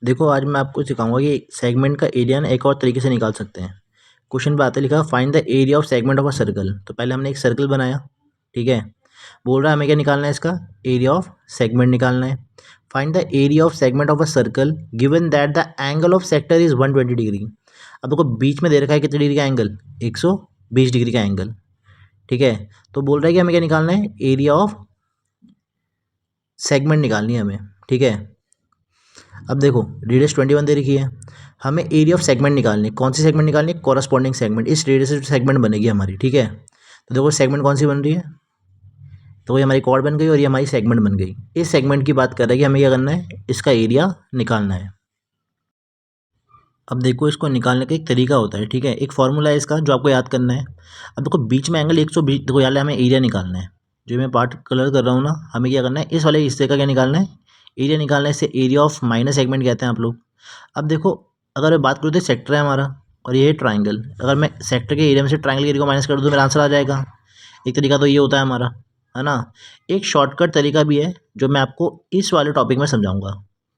देखो आज मैं आपको सिखाऊंगा कि सेगमेंट का एरिया ना एक और तरीके से निकाल सकते हैं। क्वेश्चन पे आता लिखा find the area of segment of a circle. तो पहले हमने एक सर्कल बनाया, ठीक है। बोल रहा है हमें क्या निकालना है, इसका एरिया ऑफ सेगमेंट निकालना है। Find the area of segment of a circle given that the angle of sector is 120 degree. अब देखो बीच में दे रखा है कितने डिग्री का एंगल, 120 डिग्री का एंगल, ठीक है। तो बोल रहा है कि हमें क्या निकालना है, एरिया ऑफ सेगमेंट निकालनी है हमें, ठीक है। अब देखो रेडियस 21 दे रखी है, हमें एरिया ऑफ सेगमेंट निकालनी है। कौन सी सेगमेंट निकालनी है, कॉरस्पॉन्डिंग सेगमेंट। इस रेडियस से सेगमेंट बनेगी हमारी, ठीक है। तो देखो सेगमेंट कौन सी बन रही है, तो ये हमारी कॉर्ड बन गई और ये हमारी सेगमेंट बन गई। इस सेगमेंट की बात कर रहा है कि हमें क्या करना है, इसका एरिया निकालना है। अब देखो इसको निकालने का एक तरीका होता है, ठीक है। एक फॉर्मूला है इसका जो आपको याद करना है। अब देखो बीच में एंगल 120, देखो यहाँ हमें एरिया निकालना है। जो मैं पार्ट कलर कर रहा हूँ ना, हमें क्या करना है, इस वाले हिस्से का क्या निकालना है, एरिया निकालना है। इससे एरिया ऑफ माइनस सेगमेंट कहते हैं आप लोग। अब देखो अगर मैं बात करूँ तो सेक्टर है हमारा और ये है ट्राइंगल। अगर मैं सेक्टर के एरिया में से ट्राइंगल एरिया को माइनस कर दूँ, मेरा आंसर आ जाएगा। एक तरीका तो ये होता है हमारा, है ना। एक शॉर्टकट तरीका भी है जो मैं आपको इस वाले टॉपिक में समझाऊंगा,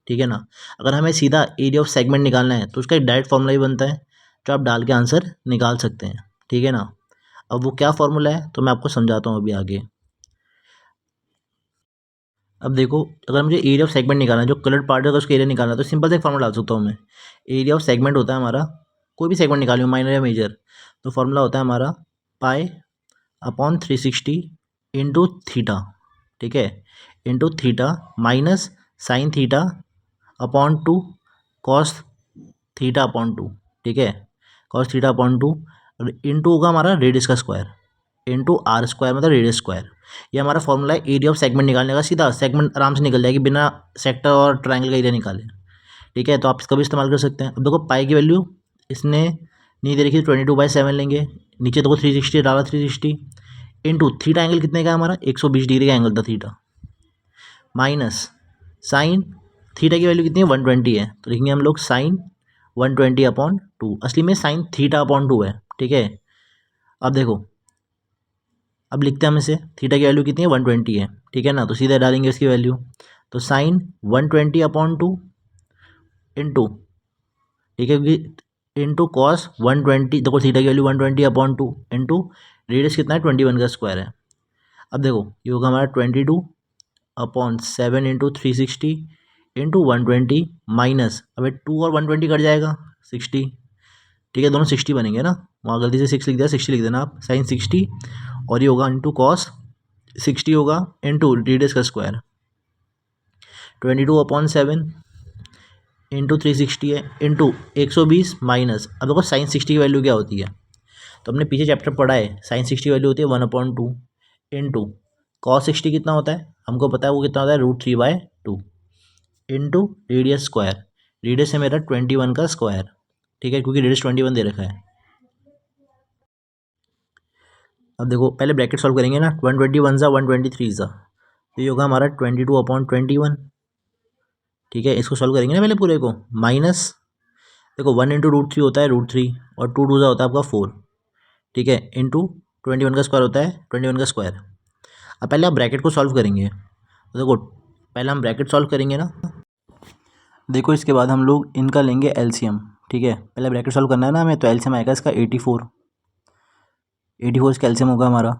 ठीक है ना। अगर हमें सीधा एरिया ऑफ सेगमेंट निकालना है तो उसका एक डायरेक्ट फॉर्मूला ही बनता है जो आप डाल के आंसर निकाल सकते हैं, ठीक है ना। अब वो क्या फॉर्मूला है तो मैं आपको समझाता हूँ अभी आगे। अब देखो अगर मुझे एरिया ऑफ सेगमेंट निकालना है, जो कलर्ड पार्ट है अगर उसका एरिया निकालना है, तो सिंपल से एक फॉर्मूला डाल सकता हूँ मैं। एरिया ऑफ सेगमेंट होता है हमारा, कोई भी सेगमेंट निकालिए माइनर या मेजर, तो फॉर्मूला होता है हमारा पाई अपॉन 360 इंटू थीटा, ठीक है, into theta minus sine theta upon 2 cos theta upon 2, ठीक है। कॉस थीटा अपॉन 2 और इंटू होगा हमारा रेडियस का स्क्वायर, इंटू आर स्क्वायर मतलब रेडियस स्क्वायर। ये हमारा फॉर्मूला है एरिया ऑफ सेगमेंट निकालने का। सीधा सेगमेंट आराम से निकल जाएगी बिना सेक्टर और ट्रायंगल का एरिया निकाले, ठीक है। तो आप इसका भी इस्तेमाल कर सकते हैं। अब देखो पाई की वैल्यू इसने नहीं दे रखी, 22/7 लेंगे। नीचे देखो 360 डाला, 360 इंटू थीटा एंगल कितने का है हमारा, 120 डिग्री का एंगल था थीटा, माइनस साइन थीटा की वैल्यू कितनी है, 120 है। तो लिखेंगे हम लोग साइन 120 अपॉन 2, असली में साइन थीटा अपॉन 2 है, ठीक है। अब देखो अब लिखते हैं हम इसे, थीटा की वैल्यू कितनी है, 120 है, ठीक है ना। तो सीधे डालेंगे इसकी वैल्यू, तो साइन 120 अपॉन 2 इंटू, ठीक है, क्योंकि इंटू कॉस 120, देखो थीटा की वैल्यू 120 अपॉन 2 इंटू रेडियस कितना है, 21 का स्क्वायर है। अब देखो ये होगा हमारा 22 अपॉन 7 इंटू 360 इंटू 120 माइनस, अब 2 और 120 कट जाएगा 60, ठीक है। दोनों 60 बनेंगे ना, वहाँ गलती से 6 लिख दिया, 60 लिख देना आप, साइन 60 और ये होगा इंटू कॉस 60 होगा इंटू रेडियस का स्क्वायर 22/7 इंटू 360 है इंटू 120 माइनस, अब देखो साइन 60 की वैल्यू क्या होती है, तो हमने पीछे चैप्टर पढ़ा है। साइन 60 की वैल्यू होती है 1/2 इंटू कॉस 60 कितना होता है हमको पता है, वो कितना होता है √3/2 इंटू रेडियस स्क्वायर। रेडियस है मेरा 21 का स्क्वायर, ठीक है, क्योंकि रेडियस 21 दे रखा है। अब देखो पहले ब्रैकेट सॉल्व करेंगे ना, 121 ज़ा 123 ज़ा, तो ये होगा हमारा 22/21, ठीक है। इसको सॉल्व करेंगे ना पहले पूरे को, माइनस देखो 1 इंटू √3 होता है √3 और 2 ज़ा होता है आपका 4, ठीक है, इंटू 21 का स्क्वायर होता है 21 का स्क्वायर। अब पहले आप ब्रैकेट को सॉल्व करेंगे, तो देखो पहले हम ब्रैकेट सॉल्व करेंगे ना, देखो इसके बाद हम लोग इनका लेंगे एलसीएम, ठीक है। पहले ब्रैकेट सॉल्व करना है ना हमें, तो एलसीएम आएगा इसका 84 इसका एलसीएम होगा हमारा।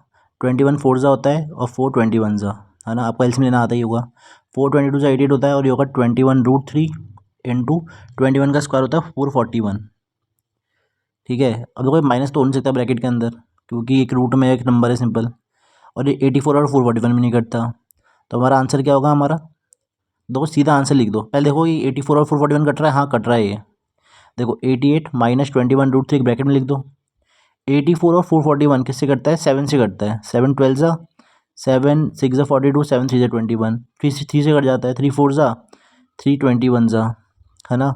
21 4 ज़ा होता है और 4 21 ज़ा, है ना, आपको एलसीएम लेना आता ही होगा। 4 22 ज़ा 88 होता है और ये होगा 21 √3 इंटू 21 का स्क्वायर होता है 441, ठीक है। अब देखो माइनस तो हो नहीं सकता ब्रैकेट के अंदर, क्योंकि एक रूट में एक नंबर है सिंपल, और ये 84 और 441 भी नहीं कटता। तो हमारा आंसर क्या होगा हमारा, देखो सीधा आंसर लिख दो। पहले देखो ये 84 और 441 कट रहा है, हाँ कट रहा है ये। देखो 88 माइनस 21 √3 ब्रैकेट में लिख दो। 84 और 441 किससे कटता है, 7 से कटता है। 7 12 ज़ा 7 6 ज़ा 42 7 3 ज़ा 21, 3 से कट जाता है। 3 4 ज़ा 3 21 ज़ा, है ना।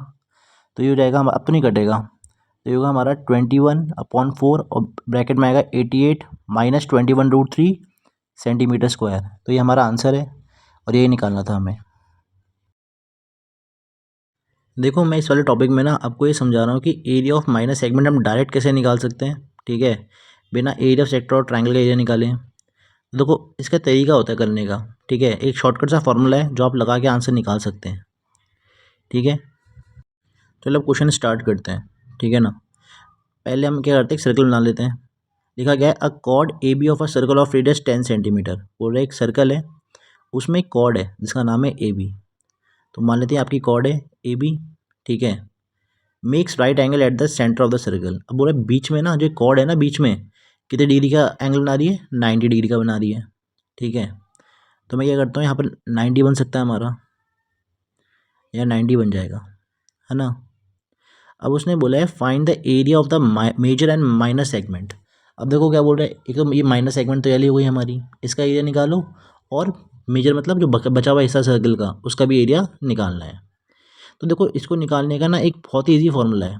तो ये हो जाएगा, अब तो नहीं कटेगा, तो ये होगा हमारा 21/4 और ब्रैकेट में आएगा 88 माइनस 21 √3 सेंटीमीटर स्क्वायर। तो ये हमारा आंसर है और यही निकालना था हमें। देखो मैं इस वाले टॉपिक में ना आपको ये समझा रहा हूँ कि एरिया ऑफ माइनस सेगमेंट हम डायरेक्ट कैसे निकाल सकते हैं, ठीक है, बिना एरिया ऑफ सेक्टर और ट्रायंगल का एरिया निकालें। देखो इसका तरीका होता है करने का, ठीक है। एक शॉर्टकट सा फॉर्मूला है जो आप लगा के आंसर निकाल सकते हैं, ठीक है। चलो अब क्वेश्चन स्टार्ट करते हैं, ठीक है ना। पहले हम क्या करते हैं, एक सर्कल बना लेते हैं। लिखा गया है a chord A B of a circle of radius 10 centimetre. बोल रहे एक सर्कल है, उसमें एक कॉर्ड है जिसका नाम है ए बी। तो मान लेते हैं आपकी कॉर्ड है ए बी, ठीक है। Makes right angle eight the centre of the circle. अब बोल रहे बीच में ना जो कॉर्ड है ना, बीच में कितने डिग्री का एंगल बना रही है, 90 डिग्री का बना रही है, ठीक है। तो मैं क्या करता हूँ, यहाँ पर 90 बन सकता है हमारा, या 90 बन जाएगा, है ना। अब उसने बोला है find the area of the major and minor segment. अब देखो क्या बोल रहा है, एक तो ये माइनर सेगमेंट तो ये हो गई हमारी, इसका एरिया निकालो, और मेजर मतलब जो बचा हुआ हिस्सा सर्कल का, उसका भी एरिया निकालना है। तो देखो इसको निकालने का ना एक बहुत ही ईजी फॉर्मूला है।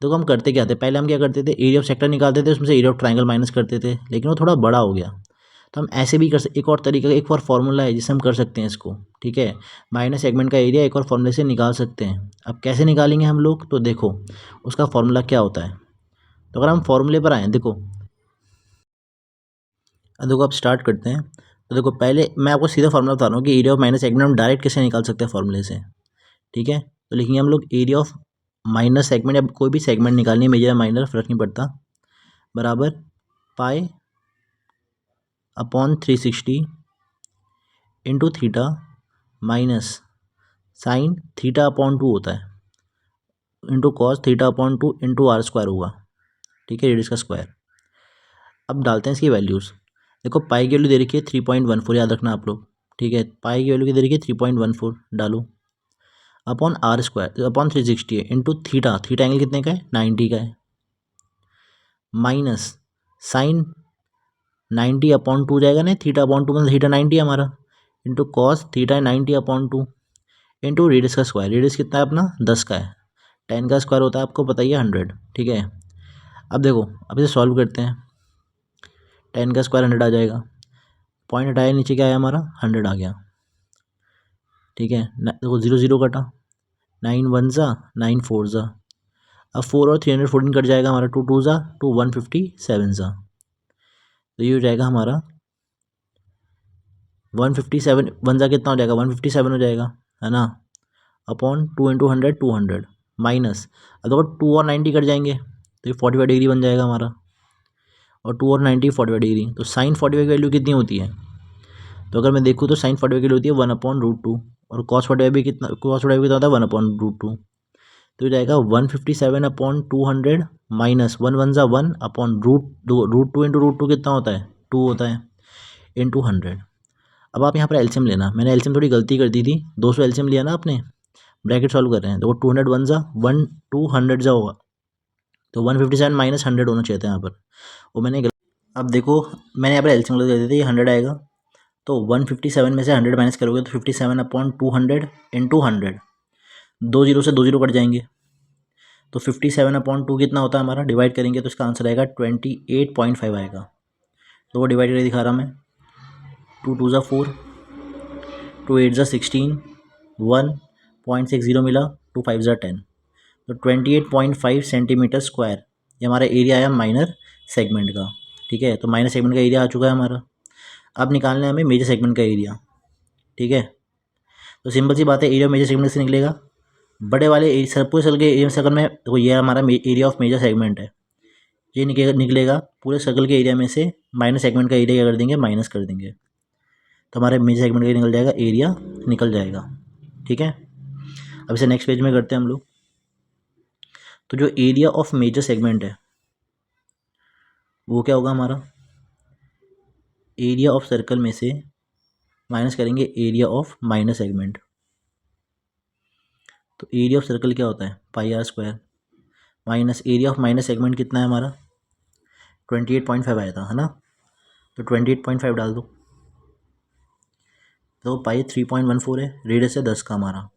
देखो हम करते क्या थे, पहले हम क्या करते थे, एरिया ऑफ सेक्टर निकालते थे, उसमें से एरिया ऑफ ट्रायंगल माइनस करते थे, लेकिन वो थोड़ा बड़ा हो गया। तो हम ऐसे भी कर सकते, एक और तरीका, एक और फार्मूला है जिससे हम कर सकते हैं इसको, ठीक है। माइनस सेगमेंट का एरिया एक और फॉर्मूले से निकाल सकते हैं। अब कैसे निकालेंगे हम लोग, तो देखो उसका फॉर्मूला क्या होता है। तो अगर हम फॉर्मूले पर आएँ, देखो अब स्टार्ट करते हैं। तो देखो पहले मैं आपको सीधा फॉर्मूला बता रहा हूँ कि एरिया ऑफ माइनस सेगमेंट हम डायरेक्ट कैसे निकाल सकते हैं फॉर्मूले से, ठीक है। तो लिखेंगे हम लोग एरिया ऑफ माइनर सेगमेंट, या कोई भी सेगमेंट निकालनी है, मेजर या माइनर फ़र्क नहीं पड़ता, बराबर pi upon 360 into theta minus sine theta upon 2 होता है, into cos theta upon 2 into r square होगा, ठीक है, रेडियस का स्क्वायर। अब डालते हैं इसकी वैल्यूज़। देखो पाई की वैल्यू दे रखी है 3.14, याद रखना आप लोग, ठीक है। पाई की वैल्यू की दे रखी है 3.14, डालो, अपॉन आर स्क्वायर अपॉन 360 है, इंटू थीटा, थीटा एंगल कितने का है, 90 का है, माइनस साइन 90 अपॉन 2 जाएगा ना, थीटा अपॉन 2 मतलब थीटा 90 है हमारा, into cos theta 90 upon 2 into radius का स्क्वायर। रेडियस कितना है अपना, 10 का है, 10 का स्क्वायर होता है आपको पता ही है 100, ठीक है। अब देखो अब इसे सॉल्व करते हैं, 10 का स्क्वायर 100 आ जाएगा, पॉइंट हटाया, नीचे क्या आया हमारा, 100 आ गया, ठीक है। देखो 0 0 कटा, 9 1 ज़ा 9 4 ज़ा, अब 4 और 314 कट जाएगा हमारा, 2 2 ज़ा 2 157 ज़ा। तो ये हो जाएगा हमारा 157, 1 ज़ा कितना हो जाएगा, 157 हो जाएगा, है ना, अपॉन 2 इंटू 100 200 माइनस, अब देखो 2 और 90 कट जाएंगे तो ये 45 डिग्री बन जाएगा हमारा, और 2 और 90 45 डिग्री। तो साइन 45 की वैल्यू कितनी होती है, तो अगर मैं देखूँ तो साइन 45 की वैल्यू होती है 1/√2, और कॉस 45 भी कितना, कॉस 45 कितना होता है 1/√2। तो हो जाएगा 157/200 माइनस 1 1 ज़ा 1 अपॉन √2 इंटू √2 कितना होता है, 2 होता है, इंटू 100। अब आप यहाँ पर एलसीएम लेना, मैंने एलसीएम थोड़ी गलती कर दी थी, 200 एलसीएम लिया ना आपने, ब्रैकेट सॉल्व कर रहे हैं, देखो 200 1 ज़ा 1 200 ज़ा होगा, तो 157 माइनस 100 होना चाहिए था यहाँ पर, वो मैंने अब देखो मैंने यहाँ पर एलसीएम कर दिया था, ये 100 आएगा, तो 157 में से 100 माइनस करोगे तो 57/200 इंटू 100, 2 जीरो से 2 जीरो कट जाएंगे, तो 57/2 कितना होता है हमारा, डिवाइड करेंगे तो इसका आंसर आएगा 28.5 आएगा। तो वो डिवाइड करके दिखा रहा मैं, 2 2 ज़ा 4, 2 8 ज़ा 16, 1.60 मिला, 2 5 ज़ा 10, तो 28.5 सेंटीमीटर स्क्वायर ये हमारा एरिया आया माइनर सेगमेंट का, ठीक है। तो माइनर सेगमेंट का एरिया आ चुका है हमारा। अब निकालना है हमें मेजर सेगमेंट का एरिया, ठीक है। तो सिंपल सी बात है, एरिया मेजर सेगमेंट से निकलेगा, बड़े वाले पूरे सर्कल के एरिया सर्कल में, देखो ये हमारा एरिया ऑफ मेजर सेगमेंट है, ये निकलेगा पूरे सर्कल के एरिया में से माइनस सेगमेंट का एरिया क्या कर देंगे, माइनस कर देंगे, तो हमारे मेजर सेगमेंट का निकल जाएगा, एरिया निकल जाएगा, ठीक है। अब इसे नेक्स्ट पेज में करते हैं हम लोग। तो जो एरिया ऑफ मेजर सेगमेंट है वो क्या होगा हमारा, एरिया ऑफ सर्कल में से माइनस करेंगे एरिया ऑफ माइनर सेगमेंट। तो एरिया ऑफ सर्कल क्या होता है, pi R square, minus area of minor segment कितना है हमारा, 28.5 आया था, है ना। तो 28.5 डाल दो, तो पाई 3.14 है, रेडियस है 10 का हमारा,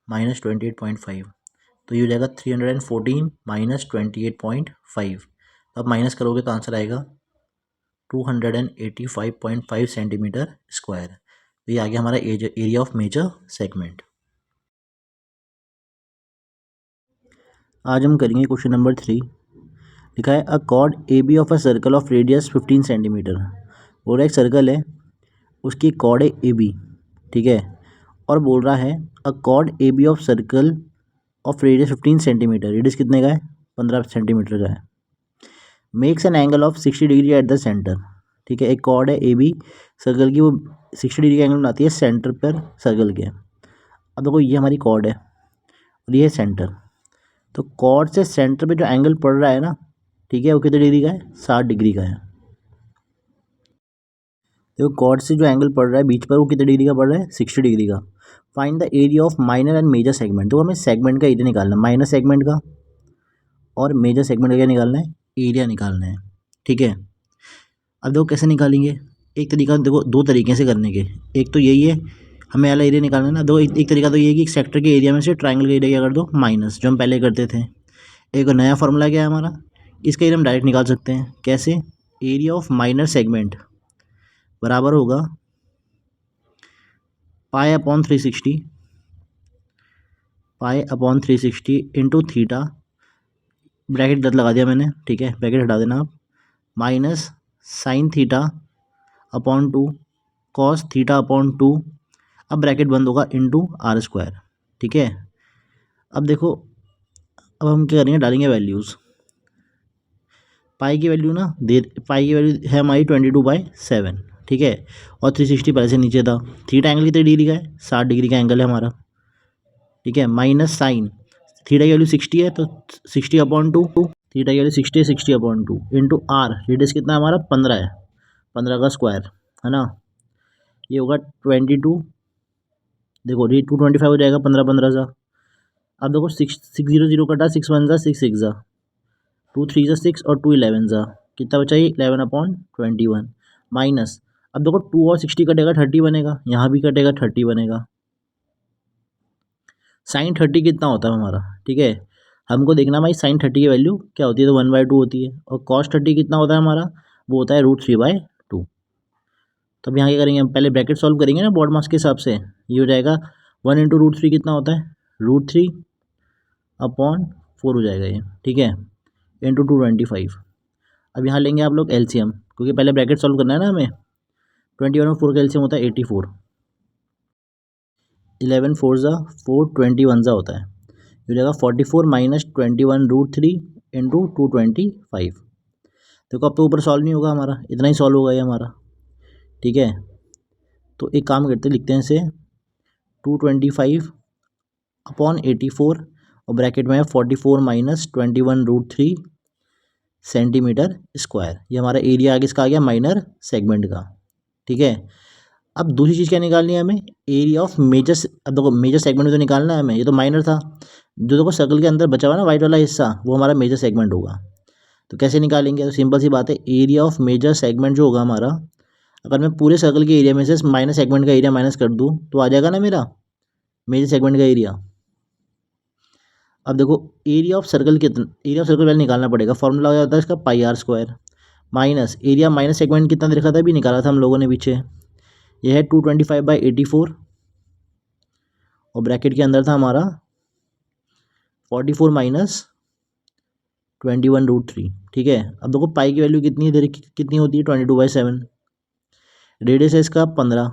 माइनस 28.5, तो ये हो जाएगा 314 माइनस 28.5। अब माइनस करोगे तो आंसर आएगा 285.5 सेंटीमीटर स्क्वायर। तो ये आ गया हमारा एरिया ऑफ मेजर सेगमेंट। आज हम करेंगे क्वेश्चन नंबर 3। लिखा है a chord A B of a circle of radius 15 centimetre. बोल रहा है एक सर्कल है, उसकी कॉर्ड है ए बी, ठीक है, और बोल रहा है a chord A B of circle of radius 15 centimetre, radius कितने का है 15 सेंटीमीटर का है। Makes an angle of 60 degree at the centre, ठीक है, एक कॉर्ड है ए बी सर्कल की, वो 60 डिग्री एंगल बनाती है सेंटर पर सर्कल के। अब देखो ये हमारी कॉर्ड है और ये है सेंटर, तो कॉर्ड से सेंटर पे जो एंगल पड़ रहा है ना, ठीक है, वो कितने डिग्री का है 60 डिग्री का है। देखो कॉर्ड से जो एंगल पड़ रहा है बीच पर वो कितने डिग्री का पड़ रहा है 60 डिग्री का। Find the area of minor and major segment, तो हमें सेगमेंट का एरिया निकालना है, माइनर सेगमेंट का और मेजर सेगमेंट का क्या निकालना है, एरिया निकालना है, ठीक है। अब देखो कैसे निकालेंगे, एक तरीका देखो, दो तरीके से करने के, एक तो यही है हमें वाला एरिया निकालना है ना, दो एक तरीका तो ये है कि एक सेक्टर के एरिया में से ट्राइंगल का एरिया क्या कर दो माइनस, जो हम पहले करते थे। एक नया फार्मूला क्या है हमारा, इसका एरिया हम डायरेक्ट निकाल सकते हैं, कैसे, एरिया ऑफ माइनर सेगमेंट बराबर होगा पाई अपॉन 360, पाई अपॉन 360 इंटू थीटा, ब्रैकेट गलत लगा दिया मैंने, ठीक है, ब्रैकेट हटा देना आप, minus sine theta upon 2 cos theta upon 2, अब ब्रैकेट बंद होगा इंटू आर स्क्वायर, ठीक है। अब देखो अब हम क्या करेंगे, डालेंगे वैल्यूज़, पाई की वैल्यू ना दे, पाई की वैल्यू है हमारी 22/7, ठीक है, और 360 पहले से नीचे था। थीटा एंगल कितने डिग्री का है 60 डिग्री का एंगल है हमारा, ठीक है, माइनस साइन थीटा की वैल्यू 60 है तो 60/2, थीटा की वैल्यू 60 इंटू आर, रेडियस कितना हमारा 15 है, 15 का स्क्वायर है ना, ये होगा 22, देखो ये 225 हो जाएगा 15 15 सा। अब देखो 6 6 0 0 कटा, 6 1 ज़ा 6 6 ज़ा, 2 3 ज़ा 6 और 2 11 ज़ा, कितना बचा ये 11/21 माइनस, अब देखो 2 और 60 कटेगा 30 बनेगा, यहाँ भी कटेगा 30 बनेगा। साइन 30 कितना होता है हमारा, ठीक है, हमको देखना भाई साइन 30 की वैल्यू क्या होती है, तो 1/2 होती है, और कॉस 30 कितना होता है हमारा, वो होता है √3/2। तो अब यहाँ क्या करेंगे, हम पहले ब्रैकेट सॉल्व करेंगे ना बॉड मास के हिसाब से, ये हो जाएगा 1 इंटू √3 कितना होता है √3/4 हो जाएगा ये, ठीक है, इंटू 225। अब यहाँ लेंगे आप लोग एलसीएम, क्योंकि पहले ब्रैकेट सॉल्व करना है ना हमें, 21 और 4 का एलसीएम होता है 84, 11 4 ज़ा 4 21 ज़ा होता है, हो जाएगा 44 माइनस 21 √3 इंटू 225। देखो अब तो ऊपर सॉल्व नहीं होगा हमारा, इतना ही सॉल्व होगा ये हमारा, ठीक है। तो एक काम करते लिखते हैं इसे 225/84 और ब्रैकेट में है 44 माइनस 21 √3 सेंटीमीटर स्क्वायर, ये हमारा एरिया आगे इसका आ गया माइनर सेगमेंट का, ठीक है। अब दूसरी चीज़ क्या निकालनी है हमें, एरिया ऑफ मेजर, अब देखो मेजर सेगमेंट में तो निकालना है हमें, ये तो माइनर था, जो देखो सर्कल के अंदर बचा हुआ ना वाइट वाला हिस्सा, वो हमारा मेजर सेगमेंट होगा। तो कैसे निकालेंगे, तो सिंपल सी बात है, एरिया ऑफ मेजर सेगमेंट जो होगा हमारा, अगर मैं पूरे सर्कल के एरिया में से माइनर सेगमेंट का एरिया माइनस कर दूँ तो आ जाएगा ना मेरा मेजर सेगमेंट का एरिया। अब देखो एरिया ऑफ सर्कल कितना, एरिया ऑफ सर्कल पहले निकालना पड़ेगा, फॉर्मूला हो जाता है इसका πr² minus area minus segment कितना दे रखा था, अभी निकाला था हम लोगों ने पीछे, यह है 225/84 और ब्रैकेट के अंदर था हमारा 44 माइनस 21 √3, ठीक है। अब देखो पाई की वैल्यू कितनी है, कितनी होती है 22/7, रेडियस है इसका 15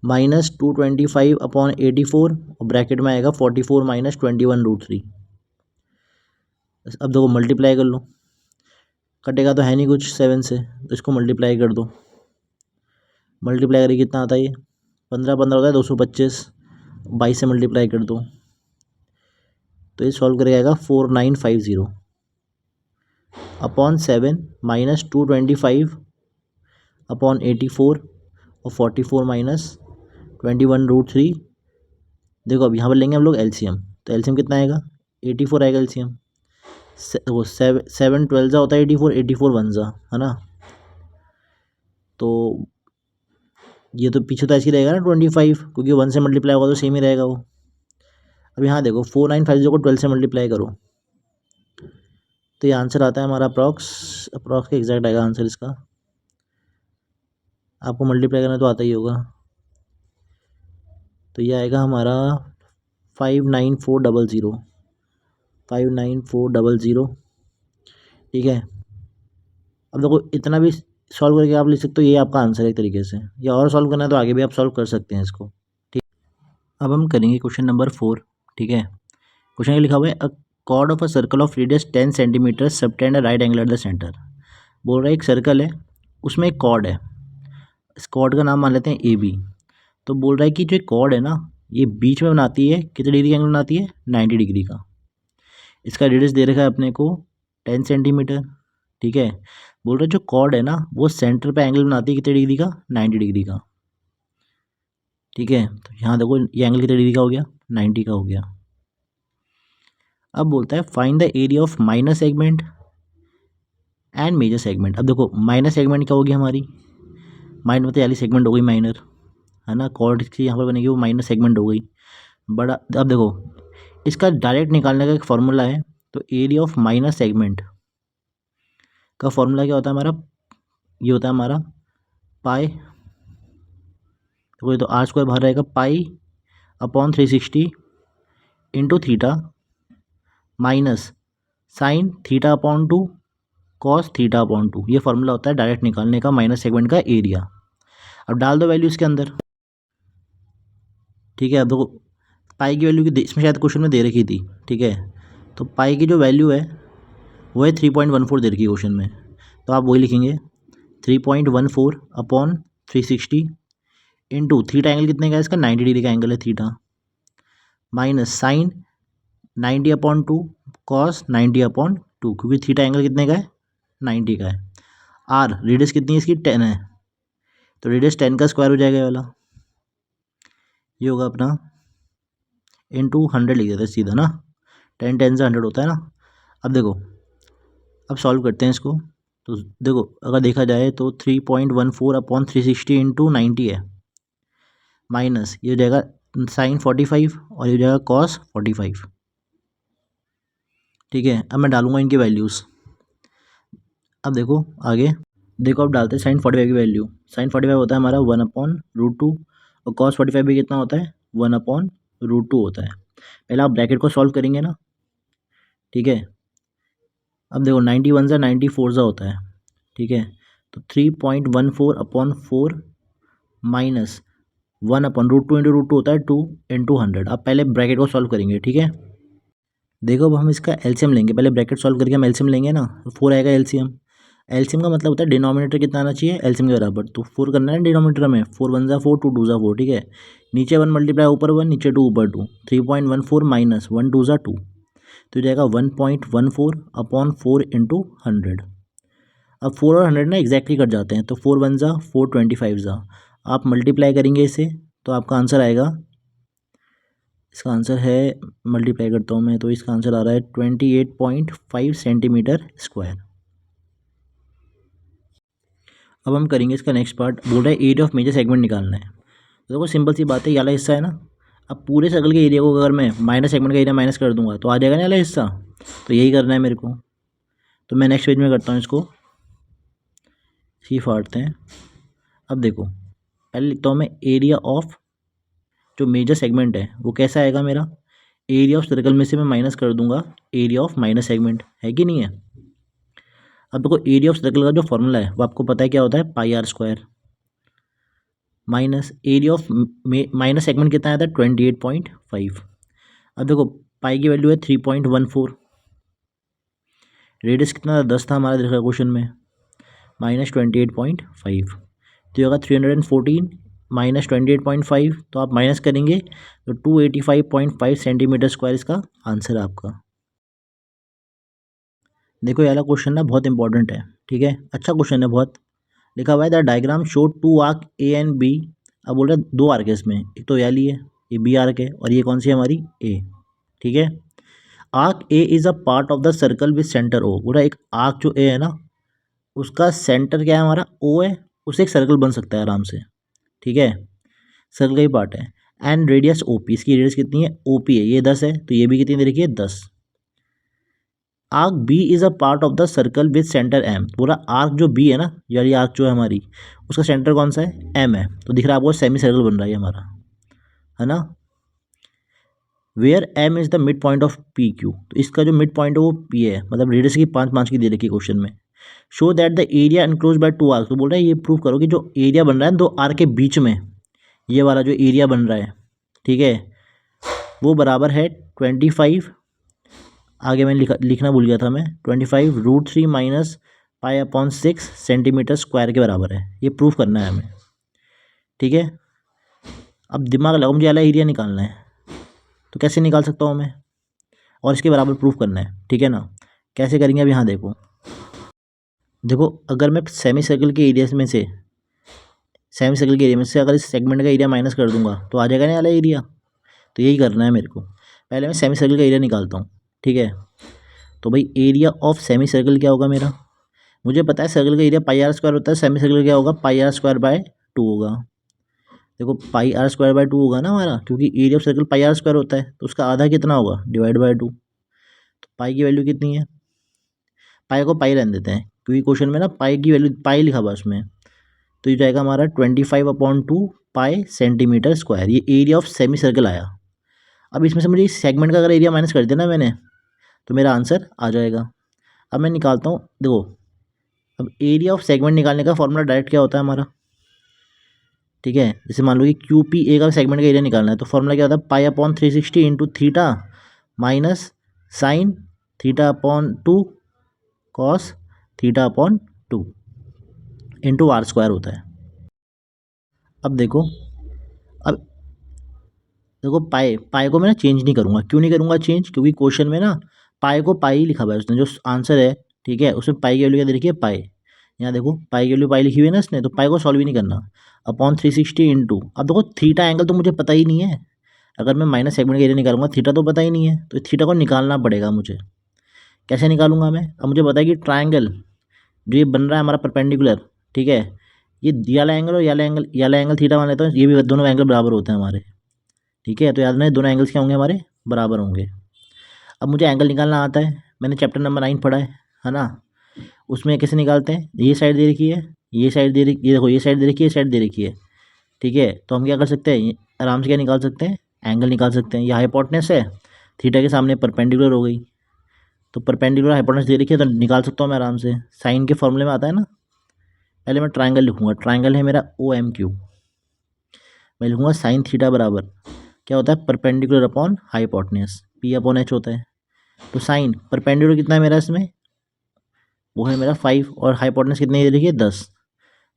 माइनस 225/84 और ब्रैकेट में आएगा 44 माइनस 21 √3। अब देखो मल्टीप्लाई कर लो, कटेगा तो है नहीं कुछ 7 से, तो इसको मल्टीप्लाई कर दो, मल्टीप्लाई करके कितना आता है ये 15 15 होता है 225, 22 से मल्टीप्लाई कर दो, तो ये सॉल्व करके आएगा 4950/7 माइनस 225/84 और 44 माइनस 21 √3। देखो अब यहाँ पर लेंगे हम लोग एलसीएम, तो एलसीएम कितना आएगा 84 आएगा एलसीएम, वो 7 12 जा होता है 84, 84 1 जा है ना, तो ये तो पीछे तो ऐसे ही रहेगा ना 25, क्योंकि 1 से मल्टीप्लाई होगा तो सेम ही रहेगा वो। अब यहाँ देखो 4950 को 12 से मल्टीप्लाई करो, तो ये आंसर आता है हमारा अप्रॉक्स का एग्जैक्ट आएगा आंसर इसका, आपको मल्टीप्लाई करना तो आता ही होगा, तो ये आएगा हमारा 59400, 59400, ठीक है। अब देखो इतना भी सॉल्व करके आप लिख सकते हो, ये आपका आंसर है एक तरीके से, या और सॉल्व करना है तो आगे भी आप सॉल्व कर सकते हैं इसको, ठीक। अब हम करेंगे क्वेश्चन नंबर 4। ठीक है, क्वेश्चन में लिखा हुआ है a cord of a circle of radius 10 centimetre subtend a right angle eight the centre. बोल रहा है एक सर्कल है, उसमें एक कॉर्ड है, इस कॉर्ड का नाम मान लेते हैं ए बी। तो बोल रहा है कि जो कॉर्ड है ना, ये बीच में बनाती है कितने डिग्री का एंगल बनाती है, 90 डिग्री का। इसका रेडियस दे रखा है अपने को 10 सेंटीमीटर। ठीक है, बोल रहा है जो कॉर्ड है ना वो सेंटर पे एंगल बनाती है कितने डिग्री का, 90 डिग्री का। ठीक है, तो यहाँ देखो ये एंगल कितने डिग्री का हो गया, 90 का हो गया। अब बोलता है find the area of minor segment and major segment. अब देखो माइनर सेगमेंट क्या होगी हमारी, माइनर मतलब याली सेगमेंट हो गई माइनर, है ना, कॉर्ड की यहाँ पर बनेगी वो माइनर सेगमेंट हो गई। बड़ा अब देखो इसका डायरेक्ट निकालने का एक फार्मूला है। तो एरिया ऑफ माइनर सेगमेंट का फार्मूला क्या होता है हमारा, ये होता है हमारा पाई, तो ये तो आर स्क्वायर बाहर रहेगा, पाई upon 360 into theta minus sine theta upon 2 cos theta upon 2। ये फार्मूला होता है डायरेक्ट निकालने का माइनर सेगमेंट का एरिया। अब डाल दो वैल्यू इसके अंदर। ठीक है, अब देखो पाई की वैल्यू की इसमें शायद क्वेश्चन में दे रखी थी। ठीक है, तो पाई की जो वैल्यू है वो है 3.14 दे रखी है क्वेश्चन में। तो आप वही लिखेंगे 3.14 अपॉन 360 इंटू थीटा एंगल कितने का है इसका, 90 डिग्री का एंगल है theta, minus sine 90 upon 2 cos 90 upon 2, क्योंकि थीटा एंगल कितने का है, 90 का है। आर रेडियस कितनी है इसकी, 10 है, तो रेडियस 10 का स्क्वायर हो जाएगा ये वाला, ये होगा अपना इंटू 100 लिख देते हैं सीधा ना, 10 10 से 100 होता है ना। अब देखो अब सॉल्व करते हैं इसको। तो देखो अगर देखा जाए तो 3.14 अपॉन 360 इंटू 90 है, माइनस ये हो जाएगा साइन 45 और ये हो जाएगा कॉस 45। ठीक है, अब मैं डालूंगा इनकी वैल्यूज़। अब देखो आगे देखो, अब डालते हैं साइन 45 की वैल्यू। साइन 45 होता है हमारा 1/√2 और कॉस 45 भी कितना होता है, 1/√2 होता है। पहले आप ब्रैकेट को सॉल्व करेंगे ना। ठीक है, अब देखो 91 से 94 सा होता है। ठीक है, तो 3.14 अपॉन 4 माइनस 1/√2 इंटू √2 होता है 2 इंटू 100। आप पहले ब्रैकेट को सॉल्व करेंगे। ठीक है, देखो अब हम इसका एलसीएम लेंगे, पहले ब्रैकेट सॉल्व करके हम एलसीएम लेंगे ना, 4 आएगा एलसीएम। एलसीएम का मतलब होता है डिनोमिनेटर कितना आना चाहिए एलसीएम के बराबर, तो 4 करना है डिनोमिनेटर में, 4 1 जा 4 2 2 जा 4। ठीक है, नीचे 1 मल्टीप्लाई ऊपर 1 नीचे 2 ऊपर 2, 3.14 माइनस 1 2 जा 2, तो जाएगा 1.14 अपॉन 4 इंटू 100। अब 4 और 100 ना एग्जैक्टली कट जाते हैं, तो 4 1 जा 4 25 जा, आप मल्टीप्लाई करेंगे इसे तो आपका आंसर आएगा, इसका आंसर है, मल्टीप्लाई करता हूँ मैं तो इसका आंसर आ रहा है 28.5 सेंटीमीटर स्क्वायर। अब हम करेंगे इसका नेक्स्ट पार्ट। बोल रहा है एरिया ऑफ मेजर सेगमेंट निकालना है। तो देखो सिंपल सी बात है, ये वाला हिस्सा है ना, अब पूरे सर्कल के एरिया को अगर मैं माइनस सेगमेंट का एरिया माइनस कर दूंगा तो आ जाएगा ना वाला हिस्सा, तो यही करना है मेरे को। तो मैं नेक्स्ट पेज में करता हूँ इसको, सी फाड़ते हैं। अब देखो पहले लिखता हूँ मैं एरिया ऑफ जो मेजर सेगमेंट है वो कैसा आएगा मेरा, एरिया ऑफ सर्कल में से मैं माइनस कर दूंगा एरिया ऑफ माइनर सेगमेंट, है कि नहीं है। अब देखो एरिया ऑफ सर्कल का जो फॉर्मूला है वो आपको पता है क्या होता है, pi R square minus area of minus segment कितना आता है 28.5। अब देखो पाई की वैल्यू है 3.14, रेडियस कितना 10 था हमारा देखा क्वेश्चन में, माइनस 28.5, तो ये होगा 314 माइनस 28.5, तो आप माइनस करेंगे तो 285.5 सेंटीमीटर स्क्वायर इसका आंसर है आपका। देखो ये वाला क्वेश्चन ना बहुत इंपॉर्टेंट है। ठीक है, अच्छा क्वेश्चन है बहुत। लिखा हुआ है the diagram show 2 arc A and B. अब बोल रहे हैं 2 आर्क है इसमें, एक तो वाली है, ये बी आर्क है और ये कौन सी है हमारी ए। ठीक है, arc A is a part of the circle with centre O. बोला एक आर्क जो ए है ना उसका सेंटर क्या है हमारा ओ है, उससे एक सर्कल बन सकता है आराम से। ठीक है, सर्कल का ही पार्ट है। एंड रेडियस ओ पी, इसकी रेडियस कितनी है ओ पी है, ये 10 है, तो ये भी कितनी दे रखी है 10। Arc B is a part of the circle with centre M. पूरा आर्क जो बी है ना, यानी आर्क जो है हमारी उसका सेंटर कौन सा है एम है, तो दिख रहा है आपको सेमी सर्कल बन रहा है हमारा, है ना। Where M is the mid point of P Q, तो इसका जो मिड पॉइंट है वो पी है, मतलब रेडियस की 5 5 की दे रखी है क्वेश्चन में। Show that the area enclose by 2 arc, तो बोल रहा है ये प्रूव करो कि जो एरिया बन रहा है 2 आर्क के बीच में, ये वाला जो एरिया बन रहा है, ठीक है, वो बराबर है 25, आगे मैंने लिखना भूल गया था मैं, 25√3 माइनस π/6 सेंटीमीटर स्क्वायर के बराबर है। ये प्रूफ करना है हमें, ठीक है। अब दिमाग लगाओ, मुझे वाला एरिया निकालना है, तो कैसे निकाल सकता हूँ मैं, और इसके बराबर प्रूफ करना है, ठीक है ना। कैसे करेंगे अब यहाँ देखो, अगर मैं सेमी सर्कल के एरिया में से अगर इस सेगमेंट का एरिया माइनस कर दूंगा तो आ जाएगा ना वाला एरिया। तो यही करना है मेरे को। पहले मैं सेमी सर्कल का एरिया निकालता हूँ, ठीक है। तो भाई एरिया ऑफ सेमी सर्कल क्या होगा मेरा, मुझे पता है सर्कल का एरिया πr² होता है, सेमी सर्कल क्या होगा πr²/2 होगा। देखो πr²/2 होगा ना हमारा, क्योंकि एरिया ऑफ सर्कल πr² होता है, तो उसका आधा कितना होगा, /2। तो पाई की वैल्यू कितनी है, पाई को पाई रहने देते हैं क्योंकि क्वेश्चन में ना पाई की वैल्यू पाई लिखा हुआ उसमें। तो ये जाएगा हमारा 25/2 पाई सेंटीमीटर स्क्वायर। ये एरिया ऑफ सेमी सर्कल आया। अब इसमें से मुझे इस सेगमेंट का अगर एरिया माइनस कर देना मैंने, तो मेरा आंसर आ जाएगा। अब मैं निकालता हूँ, देखो अब एरिया ऑफ सेगमेंट निकालने का फॉर्मूला डायरेक्ट क्या होता है हमारा, ठीक है। जैसे मान लो कि QPA का सेगमेंट का एरिया निकालना है, तो फॉर्मूला क्या होता है, π/360 into theta minus sine θ/2 cos θ/2 into r² होता है। अब देखो पाई को मैं ना चेंज नहीं करूँगा। क्यों नहीं करूँगा चेंज, क्योंकि क्वेश्चन में ना पाई को पाई लिखा हुआ है उसने, जो आंसर है, ठीक है, उसमें पाई की वैल्यू क्या दे रखी है, पाई। यहाँ देखो पाई की वैल्यू पाई लिखी हुई है ना इसने, तो पाई को सॉल्व ही नहीं करना। /360 इंटू, अब देखो थीटा एंगल तो मुझे पता ही नहीं है। अगर मैं माइनस सेगमेंट का एरिया निकालूंगा, थीटा तो पता ही नहीं है, तो थीटा को निकालना पड़ेगा मुझे। कैसे निकालूंगा मैं, अब मुझे पता है कि ट्राइंगल जो ये बन रहा है हमारा परपेंडिकुलर, ठीक है, ये वाला एंगल और ये वाला एंगल थीटा मान लेता हूँ, ये भी दोनों एंगल बराबर होते हैं हमारे, ठीक है। तो याद रखना दोनों एंगल्स क्या होंगे हमारे, बराबर होंगे। अब मुझे एंगल निकालना आता है, मैंने चैप्टर नंबर 9 पढ़ा है ना। उसमें कैसे निकालते हैं, ये साइड दे रखी है, ये साइड दे रखी, ये देखो ये साइड दे रखी है, ये साइड दे रखी है, ठीक है। तो हम क्या कर सकते हैं, आराम से क्या निकाल सकते हैं, एंगल निकाल सकते हैं। ये हाइपोटेनस है, थीटा के सामने परपेंडिकुलर हो गई, तो परपेंडिकुलर हाइपोटेनस दे रखी है, तो निकाल सकता हूँ मैं आराम से। साइन के फॉर्मूले में आता है ना। पहले मैं ट्राइंगल लिखूंगा, ट्राइंगल है मेरा OMQ। मैं लिखूंगा साइन थीटा बराबर क्या होता है, परपेंडिकुलर अपॉन हाइपोटेनस, P/H होता है। तो साइन परपेंडिकुलर कितना है मेरा इसमें, वो है मेरा 5, और हाइपोटेनस कितनी दे रखी है 10।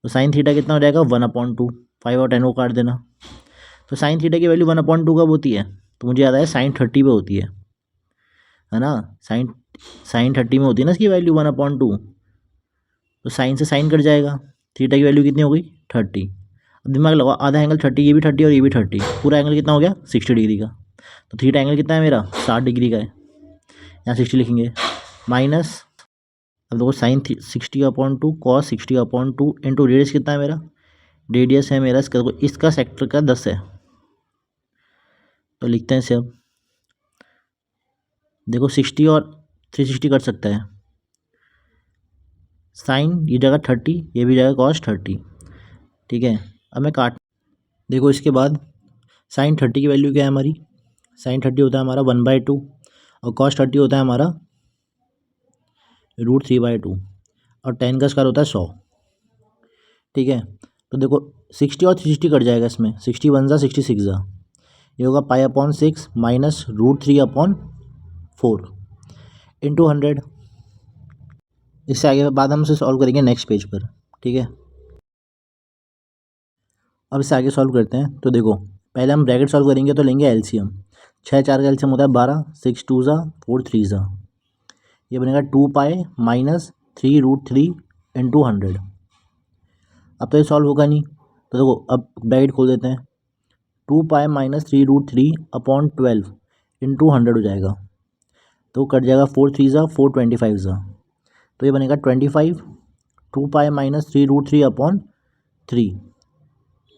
तो साइन थीटा कितना हो जाएगा 1/2, 5 और 10 को काट देना। तो साइन थीटा की वैल्यू 1/2 कब होती है, तो मुझे याद है साइन 30 पे होती है ना। साइन 30 में होती है ना इसकी वैल्यू 1/2। तो साइन से साइन कट जाएगा, थीटा की वैल्यू कितनी हो गई 30। अब दिमाग लगाओ, आधा एंगल 30, ये भी 30 और ये भी 30, पूरा एंगल कितना हो गया 60 डिग्री का। तो थीटा एंगल कितना है मेरा 60 डिग्री का है, यहाँ 60 लिखेंगे माइनस, अब देखो साइन 60/2 कॉस 60/2 इंटू रेडियस कितना है मेरा, रेडियस है मेरा इसका सेक्टर का 10 है। तो लिखते हैं इसे, अब देखो 60 और 360 कर सकता है, साइन ये जगह 30, ये भी जगह कॉस 30, ठीक है। अब मैं काट, देखो इसके बाद साइन 30 की वैल्यू क्या है हमारी, साइन 30 होता है हमारा 1/2 और कॉस 30 होता है हमारा √3/2 और 10 का स्क्वायर होता है 100, ठीक है। तो देखो 60 और 360 कट जाएगा इसमें, 60 1 जा 66 जा, ये होगा π/6 माइनस √3/4 इंटू 100। इससे आगे बाद हम इसे सॉल्व करेंगे नेक्स्ट पेज पर, ठीक है। अब इससे आगे सॉल्व करते हैं। तो देखो पहले हम ब्रैकेट सॉल्व करेंगे, तो लेंगे एलसीएम। 6 4 का एलसीएम होता है 12, 6 2 जा 4 3 जा, ये बनेगा 2π माइनस 3√3 इंटू 100। अब तो ये सॉल्व होगा नहीं, तो देखो अब ब्रैकेट खोल देते हैं, 2π माइनस 3√3/12 इंटू 100 हो जाएगा। तो कट जाएगा 4 3 जा 4 25 जा, तो ये बनेगा 25, 2π माइनस 3√3/3,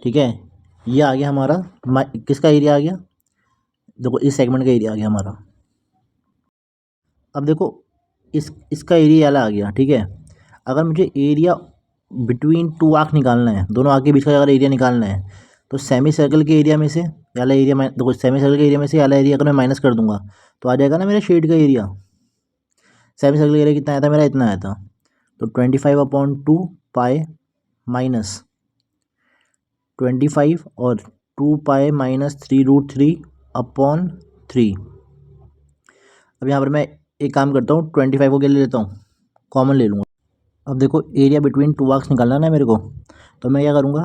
ठीक है। ये आ गया हमारा किसका एरिया आ गया, देखो इस सेगमेंट का एरिया आ गया हमारा। अब देखो इसका एरिया वाला आ गया, ठीक है। अगर मुझे एरिया बिटवीन 2 आर्क निकालना है, दोनों आर्क के बीच का अगर एरिया निकालना है, तो सेमी सर्कल के एरिया में से वाला एरिया, देखो सेमी सर्कल के एरिया में से वाला एरिया अगर मैं माइनस कर दूंगा, तो आ जाएगा ना मेरा शेड का एरिया। सेमी सर्कल का एरिया कितना आया था मेरा, इतना आया था। तो 25/2 पाई माइनस 25 और 2 पाई माइनस 3√3 अपॉन 3। अब यहाँ पर मैं एक काम करता हूँ, 25 को क्या ले लेता हूँ, कॉमन ले लूँगा। अब देखो एरिया बिटवीन टू आर्क्स निकालना है ना मेरे को, तो मैं क्या करूँगा,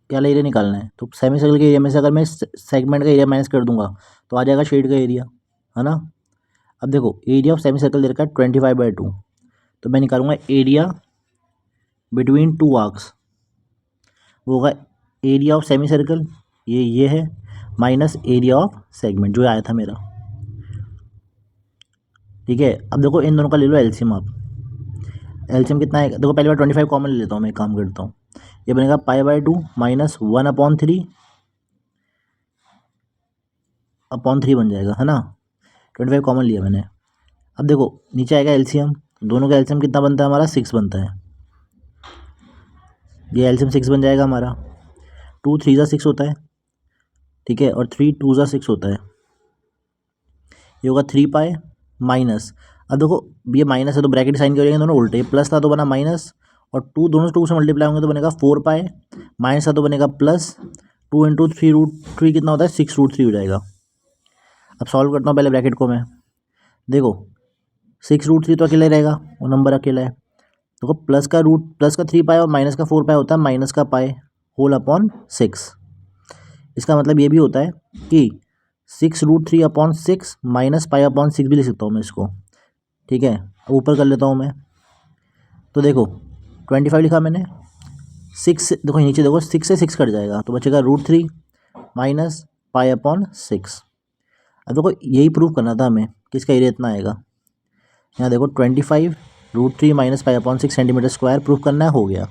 क्या एरिया निकालना है, तो सेमी सर्कल के एरिया में से अगर मैं सेगमेंट का एरिया माइनस कर दूंगा तो आ जाएगा शेड का एरिया, है ना। अब देखो एरिया ऑफ सेमी सर्कल दे रखा है 25/2, तो मैं निकालूंगा एरिया बिटवीन टू आर्क्स, वो होगा एरिया ऑफ सेमी सर्कल, ये है, माइनस एरिया ऑफ सेगमेंट जो आया था मेरा, ठीक है। अब देखो इन दोनों का ले लो एलसीएम आप, एलसीएम कितना है, देखो पहले बार 25 कॉमन ले लेता हूँ, मैं एक काम करता हूँ, ये बनेगा पाई/2 माइनस 1/3 बन जाएगा, है ना। 25 कॉमन लिया मैंने। अब देखो नीचे आएगा एलसीएम, दोनों का एलसीएम कितना बनता है हमारा, 6 बनता है, ये एलसीएम 6 बन जाएगा हमारा। 2 3 6 होता है, ठीक है, और 3 2 6 होता है, ये होगा 3 पाई माइनस, अब देखो ये माइनस है तो ब्रैकेट साइन करेंगे दोनों उल्टे, प्लस था तो बना माइनस, और दोनों 2 से मल्टीप्लाई होंगे तो बनेगा 4 पाई, माइनस था तो बनेगा प्लस, 2 इंटू 3√3 कितना होता है, 6√3 हो जाएगा। अब सॉल्व करता हूँ पहले ब्रैकेट को मैं, देखो 6√3 तो अकेला रहेगा, वो नंबर अकेला है, देखो प्लस का 3 पाई और माइनस का 4 पाई होता है माइनस का पाई होल अपॉन 6। इसका मतलब ये भी होता है कि 6√3 अपॉन 6 माइनस पाई अपॉन 6 भी लिख सकता हूँ मैं इसको, ठीक है। अब ऊपर कर लेता हूँ मैं, तो देखो 25 लिखा मैंने, 6 देखो नीचे देखो 6 से 6 कट जाएगा तो बचेगा √3 माइनस पाई अपॉन 6। अब देखो यही प्रूव करना था हमें कि इसका एरिया इतना आएगा, यहाँ देखो 25 √3 minus pi upon 6 centimetre square prove करना है, हो गया।